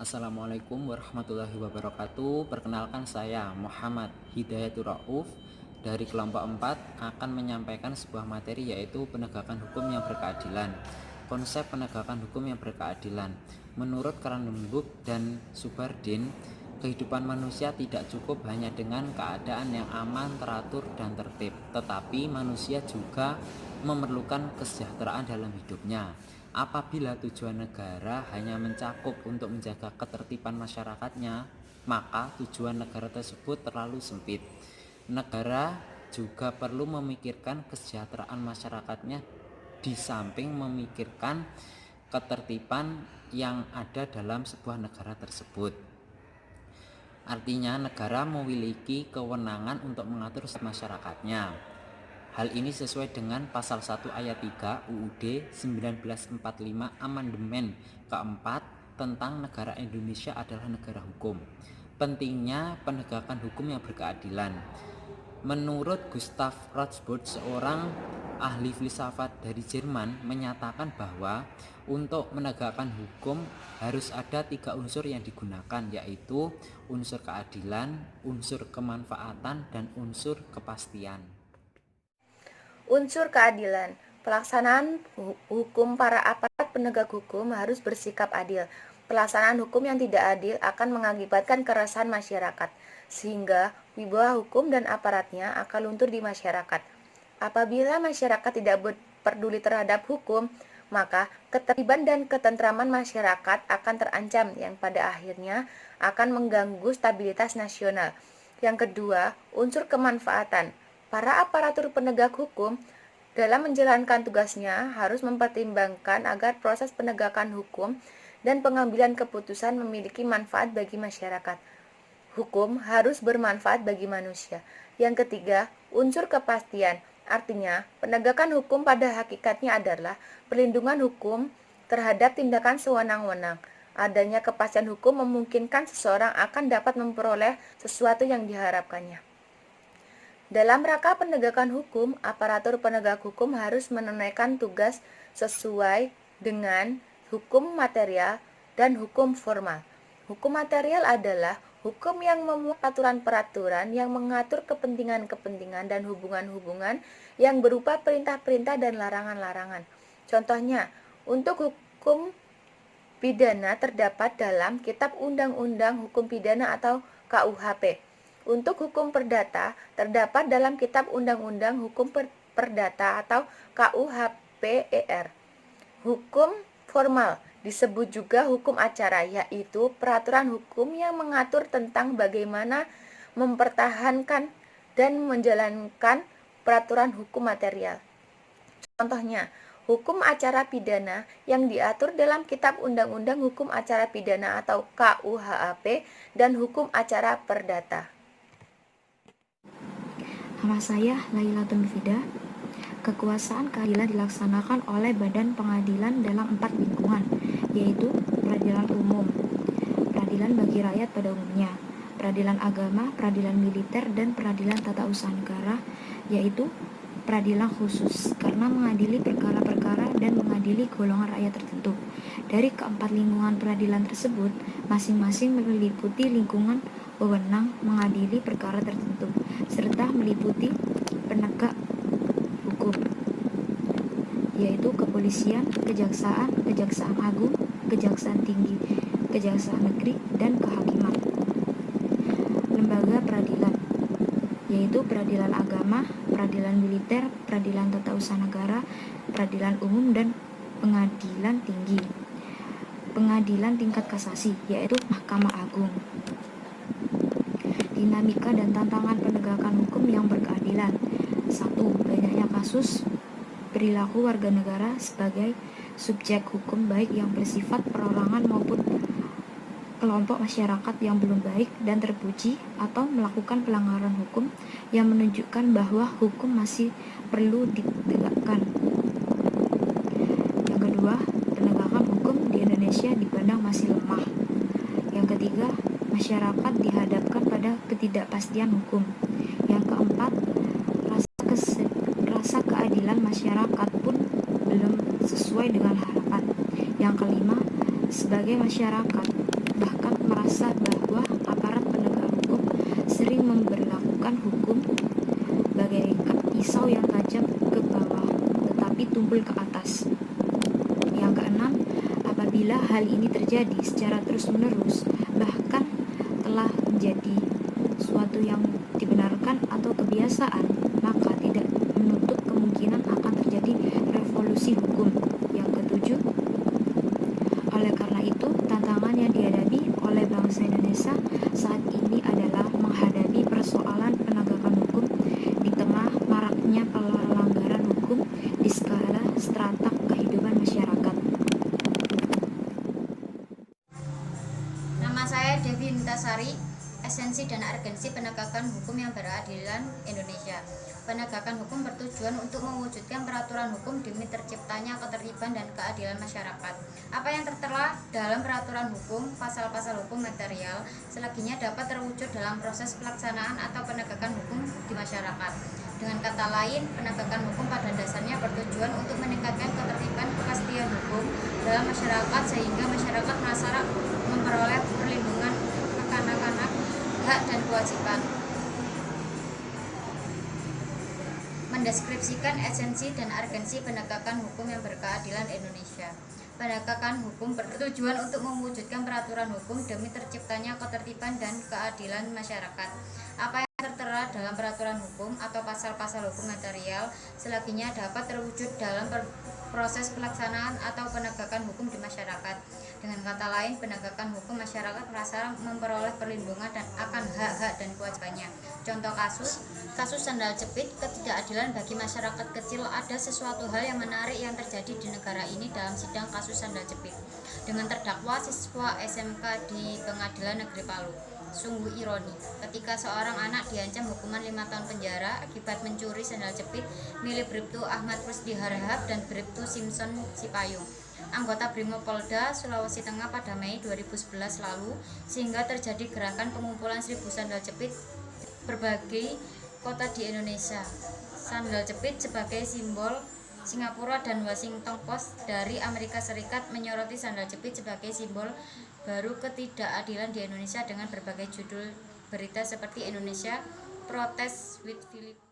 Assalamualaikum warahmatullahi wabarakatuh. Perkenalkan saya Muhammad Hidayatur Rauf dari kelompok 4 akan menyampaikan sebuah materi yaitu penegakan hukum yang berkeadilan. Konsep penegakan hukum yang berkeadilan. Menurut Kranenburg dan Subardin, kehidupan manusia tidak cukup hanya dengan keadaan yang aman, teratur, dan tertib, tetapi manusia juga memerlukan kesejahteraan dalam hidupnya. Apabila tujuan negara hanya mencakup untuk menjaga ketertiban masyarakatnya, maka tujuan negara tersebut terlalu sempit. Negara juga perlu memikirkan kesejahteraan masyarakatnya di samping memikirkan ketertiban yang ada dalam sebuah negara tersebut. Artinya, negara memiliki kewenangan untuk mengatur masyarakatnya. Hal ini sesuai dengan pasal 1 ayat 3 UUD 1945 Amandemen keempat tentang negara Indonesia adalah negara hukum. Pentingnya penegakan hukum yang berkeadilan. Menurut Gustav Rothbard, seorang ahli filsafat dari Jerman, menyatakan bahwa untuk menegakkan hukum harus ada 3 unsur yang digunakan, yaitu unsur keadilan, unsur kemanfaatan, dan unsur kepastian. Unsur keadilan. Pelaksanaan hukum. Para aparat penegak hukum harus bersikap adil. Pelaksanaan hukum yang tidak adil akan mengakibatkan keresahan masyarakat, sehingga wibawa hukum dan aparatnya akan luntur di masyarakat. Apabila masyarakat tidak peduli terhadap hukum, maka ketertiban dan ketentraman masyarakat akan terancam, yang pada akhirnya akan mengganggu stabilitas nasional. Yang kedua, unsur kemanfaatan. Para aparatur penegak hukum dalam menjalankan tugasnya harus mempertimbangkan agar proses penegakan hukum dan pengambilan keputusan memiliki manfaat bagi masyarakat. Hukum harus bermanfaat bagi manusia. Yang ketiga, unsur kepastian. Artinya, penegakan hukum pada hakikatnya adalah perlindungan hukum terhadap tindakan sewenang-wenang. Adanya kepastian hukum memungkinkan seseorang akan dapat memperoleh sesuatu yang diharapkannya. Dalam rangka penegakan hukum, aparatur penegak hukum harus menunaikan tugas sesuai dengan hukum material dan hukum formal. Hukum material adalah hukum yang memuat peraturan-peraturan yang mengatur kepentingan-kepentingan dan hubungan-hubungan yang berupa perintah-perintah dan larangan-larangan. Contohnya, untuk hukum pidana terdapat dalam Kitab Undang-Undang Hukum Pidana atau KUHP. Untuk hukum perdata terdapat dalam Kitab Undang-Undang Hukum Perdata atau KUHP-ER. Hukum formal disebut juga hukum acara, yaitu peraturan hukum yang mengatur tentang bagaimana mempertahankan dan menjalankan peraturan hukum material. Contohnya, hukum acara pidana yang diatur dalam Kitab Undang-Undang Hukum Acara Pidana atau KUHAP dan hukum acara perdata. Nama saya Lailatul Fida. Kekuasaan keadilan dilaksanakan oleh badan pengadilan dalam 4 lingkungan, yaitu peradilan umum, peradilan bagi rakyat pada umumnya, peradilan agama, peradilan militer, dan peradilan tata usaha negara, yaitu peradilan khusus karena mengadili perkara-perkara dan mengadili golongan rakyat tertentu. Dari keempat lingkungan peradilan tersebut, masing-masing meliputi lingkungan wewenang mengadili perkara tertentu, serta meliputi penegak hukum, yaitu kepolisian, kejaksaan, kejaksaan agung, kejaksaan tinggi, kejaksaan negeri, dan kehakiman. Lembaga peradilan, yaitu peradilan agama, peradilan militer, peradilan tata usaha negara, peradilan umum, dan pengadilan tinggi. Pengadilan tingkat kasasi, yaitu Mahkamah Agung. Dinamika dan tantangan penegakan hukum yang berkeadilan. 1. Banyaknya kasus perilaku warga negara sebagai subjek hukum, baik yang bersifat perorangan maupun kelompok masyarakat yang belum baik dan terpuji, atau melakukan pelanggaran hukum yang menunjukkan bahwa hukum masih perlu ditegakkan. Yang kedua, penegakan hukum di Indonesia dipandang masih lemah. Yang ketiga, masyarakat dihadapkan pada ketidakpastian hukum. Yang keempat, rasa keadilan masyarakat pun belum sesuai dengan harapan. Yang kelima, sebagai masyarakat, bahkan merasa bahwa aparat penegak hukum sering memberlakukan hukum bagaikan pisau yang tajam ke bawah tetapi tumpul ke atas. Yang keenam, apabila hal ini terjadi secara terus-menerus, bahkan telah menjadi suatu yang dibenarkan atau kebiasaan, maka tidak menutup kemungkinan akan terjadi revolusi hukum. Yang ketujuh, oleh karena itu, tantangan yang dihadapi oleh bangsa Indonesia saat ini adalah menghadapi persoalan penegakan hukum di tengah maraknya pelanggaran hukum di skala strata kehidupan masyarakat. Nama saya Devi Intasari, esensi dan urgensi penegakan hukum yang berkeadilan Indonesia. Penegakan hukum bertujuan untuk mewujudkan peraturan hukum demi terciptanya ketertiban dan keadilan masyarakat. Apa yang tertera dalam peraturan hukum, pasal-pasal hukum material, selaginya dapat terwujud dalam proses pelaksanaan atau penegakan hukum di masyarakat. Dengan kata lain, penegakan hukum pada dasarnya bertujuan untuk meningkatkan ketertiban kepastian hukum dalam masyarakat sehingga masyarakat merasa memperoleh perlindungan kekanak-kanak, hak dan kewajiban. Mendeskripsikan esensi dan urgensi penegakan hukum yang berkeadilan Indonesia. Penegakan hukum bertujuan untuk mewujudkan peraturan hukum demi terciptanya ketertiban dan keadilan masyarakat. Apa yang tertera dalam peraturan hukum atau pasal-pasal hukum material selaginya dapat terwujud dalam proses pelaksanaan atau penegakan hukum di masyarakat. Dengan kata lain, penegakan hukum masyarakat merasa memperoleh perlindungan dan akan hak-hak dan kewajibannya. Contoh kasus sandal jepit, ketidakadilan bagi masyarakat kecil. Ada sesuatu hal yang menarik yang terjadi di negara ini dalam sidang kasus sandal jepit dengan terdakwa siswa SMK di Pengadilan Negeri Palu. Sungguh ironi, ketika seorang anak diancam hukuman 5 tahun penjara akibat mencuri sandal jepit milik Bribtu Ahmad Rusdi Harahap dan Bribtu Simpson Sipayung, anggota Brimopolda Sulawesi Tengah pada Mei 2011 lalu, sehingga terjadi gerakan pengumpulan 1000 sandal jepit berbagai kota di Indonesia. Sandal jepit sebagai simbol Singapura dan Washington Post dari Amerika Serikat menyoroti sandal jepit sebagai simbol baru ketidakadilan di Indonesia dengan berbagai judul berita seperti Indonesia Protes with Philip